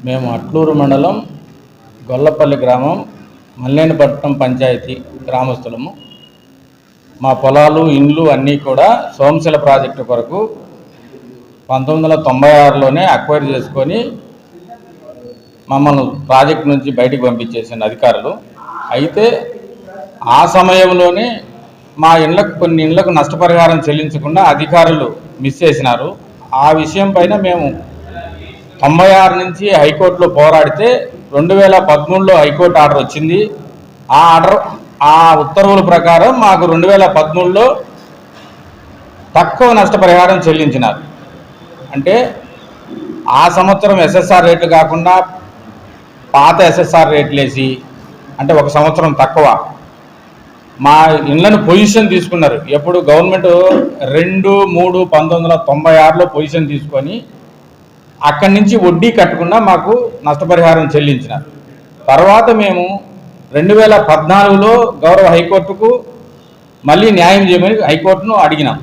మేము అట్లూరు మండలం గొల్లపల్లి గ్రామం మల్లేనిపట్నం పంచాయతీ గ్రామస్తులము. మా పొలాలు ఇండ్లు అన్నీ కూడా సోమశిల ప్రాజెక్టు కొరకు 1996లోనే అక్వైర్ చేసుకొని మమ్మల్ని ప్రాజెక్టు నుంచి బయటికి పంపించేసిన అధికారులు. అయితే ఆ సమయంలోనే మా కొన్ని ఇళ్లకు నష్టపరిహారం చెల్లించకుండా అధికారులు మిస్ చేసినారు. ఆ విషయం పైన మేము 96 నుంచి హైకోర్టులో పోరాడితే 2013లో హైకోర్టు ఆర్డర్ వచ్చింది. ఆ ఉత్తర్వుల ప్రకారం మాకు 2013లో తక్కువ నష్టపరిహారం చెల్లించినారు. అంటే ఆ సంవత్సరం ఎస్ఎస్ఆర్ రేట్లు కాకుండా పాత ఎస్ఎస్ఆర్ రేట్లు వేసి, అంటే ఒక సంవత్సరం తక్కువ మా ఇళ్లను పొజిషన్ తీసుకున్నారు. ఎప్పుడు గవర్నమెంట్ 2/3/1996లో పొజిషన్ తీసుకొని అక్కడి నుంచి వడ్డీ కట్టకుండా మాకు నష్టపరిహారం చెల్లించినారు. తర్వాత మేము 2014లో గౌరవ హైకోర్టుకు మళ్ళీ న్యాయం చేయమని హైకోర్టును అడిగినాం.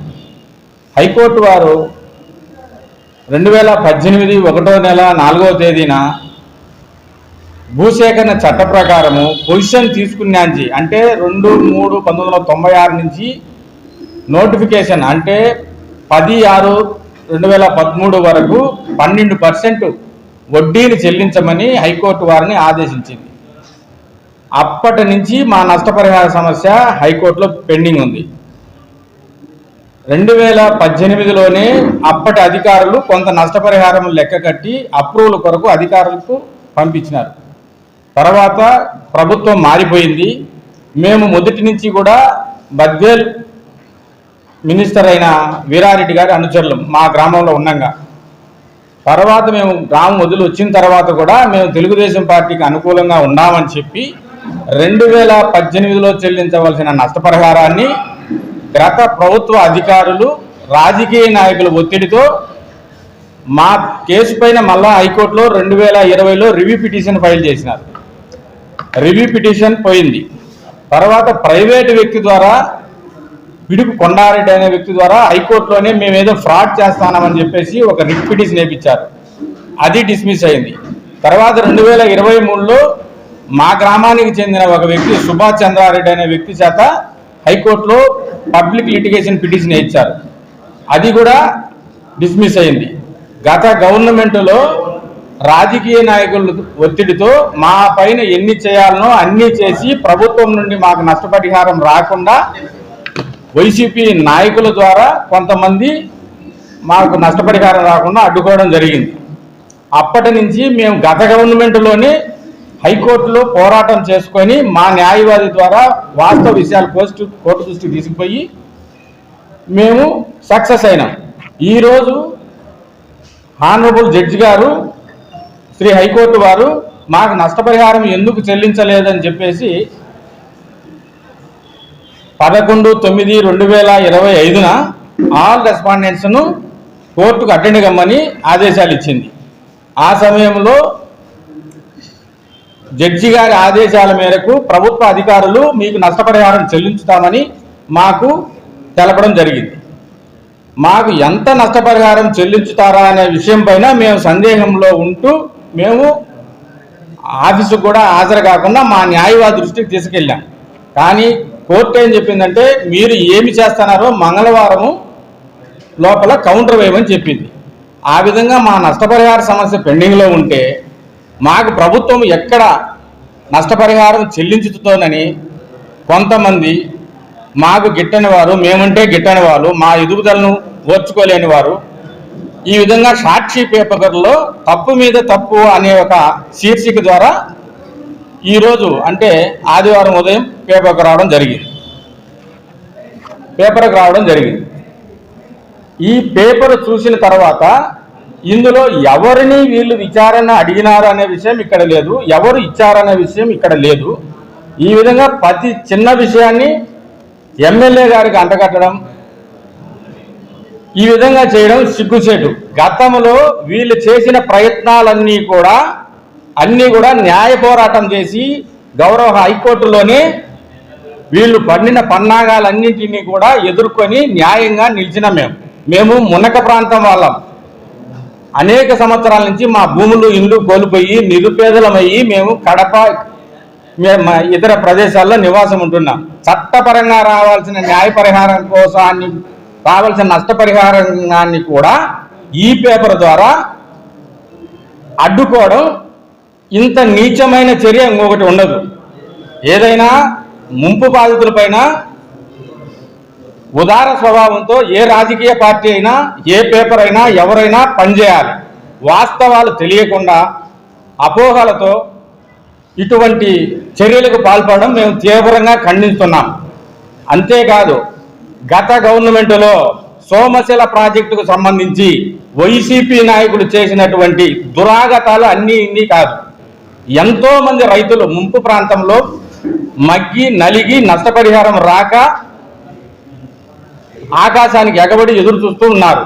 హైకోర్టు వారు 2018 1వ నెల 4వ తేదీన భూసేకరణ చట్ట ప్రకారము పొజిషన్ తీసుకున్నాంచి, అంటే 2/3/1996 నుంచి నోటిఫికేషన్, అంటే 10/6/2013 వరకు 12% వడ్డీని చెల్లించమని హైకోర్టు వారిని ఆదేశించింది. అప్పటి నుంచి మా నష్టపరిహార సమస్య హైకోర్టులో పెండింగ్ ఉంది. 2018లోనే అప్పటి అధికారులు కొంత నష్టపరిహారం లెక్క కట్టి అప్రూవల్ కొరకు అధికారులకు పంపించినారు. తర్వాత ప్రభుత్వం మారిపోయింది. మేము మొదటి నుంచి కూడా బద్వేల్ మినిస్టర్ అయిన వీరారెడ్డి గారి అనుచరులం మా గ్రామంలో ఉన్నాగా. తర్వాత మేము గ్రామం వదిలి వచ్చిన తర్వాత కూడా మేము తెలుగుదేశం పార్టీకి అనుకూలంగా ఉన్నామని చెప్పి 2018లో చెల్లించవలసిన నష్టపరిహారాన్ని గత ప్రభుత్వ అధికారులు రాజకీయ నాయకుల ఒత్తిడితో మా కేసు పైన మళ్ళా హైకోర్టులో 2020లో రివ్యూ పిటిషన్ ఫైల్ చేసినారు. రివ్యూ పిటిషన్ పోయింది. తర్వాత ప్రైవేటు వ్యక్తి ద్వారా, పిడుగు కొండారెడ్డి అనే వ్యక్తి ద్వారా హైకోర్టులోనే మేము ఏదో ఫ్రాడ్ చేస్తామని చెప్పేసి ఒక రిట్ పిటిషన్ వేయించారు. అది డిస్మిస్ అయింది. తర్వాత 2023లో మా గ్రామానికి చెందిన ఒక వ్యక్తి సుభాష్ చంద్రారెడ్డి అనే వ్యక్తి చేత హైకోర్టులో పబ్లిక్ లిటిగేషన్ పిటిషన్ ఇచ్చారు. అది కూడా డిస్మిస్ అయింది. గత గవర్నమెంట్లో రాజకీయ నాయకుల ఒత్తిడితో మా పైన ఎన్ని చేయాలనో అన్నీ చేసి ప్రభుత్వం నుండి మాకు నష్టపరిహారం రాకుండా వైసీపీ నాయకుల ద్వారా కొంతమంది మాకు నష్టపరిహారం రాకుండా అడ్డుకోవడం జరిగింది. అప్పటి నుంచి మేము గత గవర్నమెంట్లోనే హైకోర్టులో పోరాటం చేసుకొని మా న్యాయవాది ద్వారా వాస్తవ విషయాలు కోర్టు దృష్టికి తీసుకుపోయి మేము సక్సెస్ అయినాం. ఈరోజు హానరబుల్ జడ్జి గారు, శ్రీ హైకోర్టు వారు మాకు నష్టపరిహారం ఎందుకు చెల్లించలేదని చెప్పేసి 11/9/2025న ఆల్ రెస్పాండెంట్స్ను కోర్టుకు అటెండ్ కమ్మని ఆదేశాలు ఇచ్చింది. ఆ సమయంలో జడ్జి గారి ఆదేశాల మేరకు ప్రభుత్వ అధికారులు మీకు నష్టపరిహారం చెల్లించుతామని మాకు తెలపడం జరిగింది. మాకు ఎంత నష్టపరిహారం చెల్లించుతారా అనే విషయం పైన మేము సందేహంలో ఉంటూ మేము ఆఫీసుకు కూడా హాజరు కాకుండా మా న్యాయవాది దృష్టికి తీసుకెళ్ళాం. కానీ కోర్టు ఏం చెప్పిందంటే, మీరు ఏమి చేస్తున్నారో మంగళవారం లోపల కౌంటర్ వేయమని చెప్పింది. ఆ విధంగా మా నష్టపరిహార సమస్య పెండింగ్లో ఉంటే మాకు ప్రభుత్వం ఎక్కడ నష్టపరిహారం చెల్లించుతోనని కొంతమంది మాకు గిట్టని వారు, మేమంటే గిట్టని వాళ్ళు, మా ఎదుగుదలను ఓర్చుకోలేని వారు ఈ విధంగా సాక్షి పేపర్లో తప్పు మీద తప్పు అనే ఒక శీర్షిక ద్వారా ఈరోజు, అంటే ఆదివారం ఉదయం పేపర్కి రావడం జరిగింది. ఈ పేపర్ చూసిన తర్వాత ఇందులో ఎవరిని వీళ్ళు విచారణ అడిగినారు అనే విషయం ఇక్కడ లేదు, ఎవరు ఇచ్చారనే విషయం ఇక్కడ లేదు. ఈ విధంగా ప్రతి చిన్న విషయాన్ని ఎమ్మెల్యే గారికి అంటగట్టడం, ఈ విధంగా చేయడం సిగ్గుచేటు. గతంలో వీళ్ళు చేసిన ప్రయత్నాలన్నీ కూడా న్యాయ పోరాటం చేసి గౌరవ హైకోర్టులోనే వీళ్ళు పడిన పన్నాగాలన్నింటినీ కూడా ఎదుర్కొని న్యాయంగా నిలిచిన మేము మునక ప్రాంతం వాళ్ళం. అనేక సంవత్సరాల నుంచి మా భూములు ఇల్లు కోల్పోయి నిరుపేదలమయ్యి మేము కడప ఇతర ప్రదేశాల్లో నివాసం ఉంటున్నాం. చట్టపరంగా రావాల్సిన న్యాయ పరిహారం కోసాన్ని రావాల్సిన నష్టపరిహారాన్ని కూడా ఈ పేపర్ ద్వారా అడ్డుకోవడం ఇంత నీచమైన చర్య ఇంకొకటి ఉండదు. ఏదైనా ముంపు బాధితులపైన ఉదార స్వభావంతో ఏ రాజకీయ పార్టీ అయినా ఏ పేపర్ అయినా ఎవరైనా పనిచేయాలి. వాస్తవాలు తెలియకుండా అపోహలతో ఇటువంటి చర్యలకు పాల్పడడం మేము తీవ్రంగా ఖండిస్తున్నాం. అంతేకాదు గత గవర్నమెంటులో సోమశిల ప్రాజెక్టుకు సంబంధించి వైసీపీ నాయకులు చేసినటువంటి దురాగతాలు అన్నీ ఇన్ని కాదు. ఎంతో మంది రైతులు ముంపు ప్రాంతంలో మగ్గి నలిగి నష్టపరిహారం రాక ఆకాశానికి ఎగబడి ఎదురు చూస్తూ ఉన్నారు.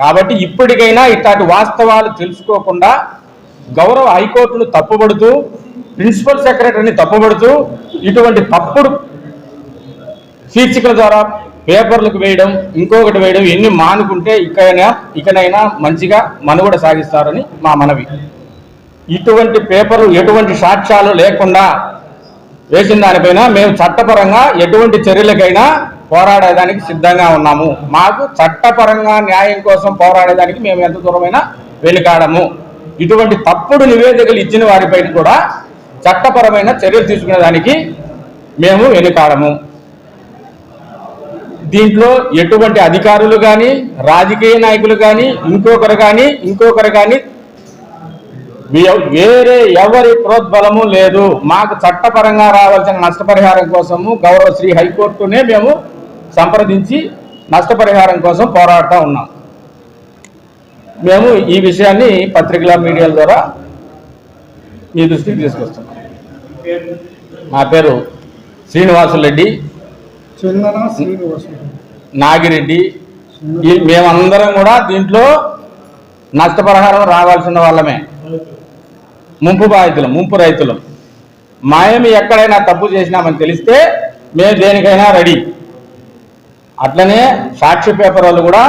కాబట్టి ఇప్పటికైనా ఇట్లాంటి వాస్తవాలు తెలుసుకోకుండా గౌరవ హైకోర్టును తప్పుబడుతూ ప్రిన్సిపల్ సెక్రటరీని తప్పుబడుతూ ఇటువంటి తప్పుడు శీర్షికల ద్వారా పేపర్లకు వేయడం ఇంకొకటి వేయడం ఎన్ని మానుకుంటే ఇకనైనా మంచిగా మనుగడ సాగిస్తారని మా మనవి. ఇటువంటి పేపర్లు ఎటువంటి సాక్ష్యాలు లేకుండా వేసిన దానిపైన మేము చట్టపరంగా ఎటువంటి చర్యలకైనా పోరాడేదానికి సిద్ధంగా ఉన్నాము. మాకు చట్టపరంగా న్యాయం కోసం పోరాడేదానికి మేము ఎంత దూరమైనా వెనుకాడము. ఇటువంటి తప్పుడు నివేదికలు ఇచ్చిన వారిపైన కూడా చట్టపరమైన చర్యలు తీసుకునేదానికి మేము వెనుకాడము. దీంట్లో ఎటువంటి అధికారులు కానీ రాజకీయ నాయకులు కానీ ఇంకొకరు కానీ వేరే ఎవరి ప్రోద్బలము లేదు. మాకు చట్టపరంగా రావాల్సిన నష్టపరిహారం కోసము గౌరవ శ్రీ హైకోర్టునే మేము సంప్రదించి నష్టపరిహారం కోసం పోరాడుతూ ఉన్నాం. మేము ఈ విషయాన్ని పత్రికల మీడియాల ద్వారా మీ దృష్టికి తీసుకొస్తున్నాం. నా పేరు శ్రీనివాసులరెడ్డి, నాగిరెడ్డి. మేమందరం కూడా దీంట్లో నష్టపరిహారం రావాల్సిన వాళ్ళమే. ముంపు బాధితులు, ముంపు రైతులు. మేము ఎక్కడైనా తప్పు చేసినామని తెలిస్తే మేము దేనికైనా రెడీ. అట్లనే సాక్షి పేపర్ వాళ్ళు కూడా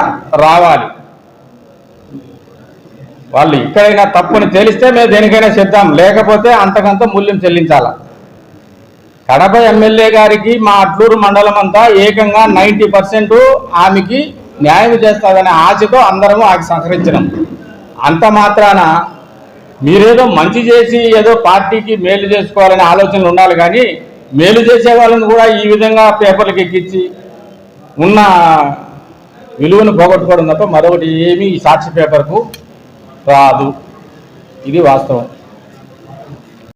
రావాలి. వాళ్ళు ఎక్కడైనా తప్పుని తేలిస్తే మేము దేనికైనా సిద్ధం, లేకపోతే అంతకంత మూల్యం చెల్లించాల. కడప ఎమ్మెల్యే గారికి మా అట్లూరు మండలం అంతా ఏకంగా 90% ఆమెకి న్యాయం చేస్తాదనే ఆశతో అందరము ఆమెకు సహకరించడం. అంత మాత్రాన మీరేదో మంచి చేసి ఏదో పార్టీకి మేలు చేసుకోవాలనే ఆలోచనలు ఉండాలి, కానీ మేలు చేసే వాళ్ళని కూడా ఈ విధంగా పేపర్లకు ఎక్కించి ఉన్న విలువను పోగొట్టుకోవడం తప్ప మరొకటి ఏమీ ఈ సాక్షి పేపర్కు రాదు. ఇది వాస్తవం.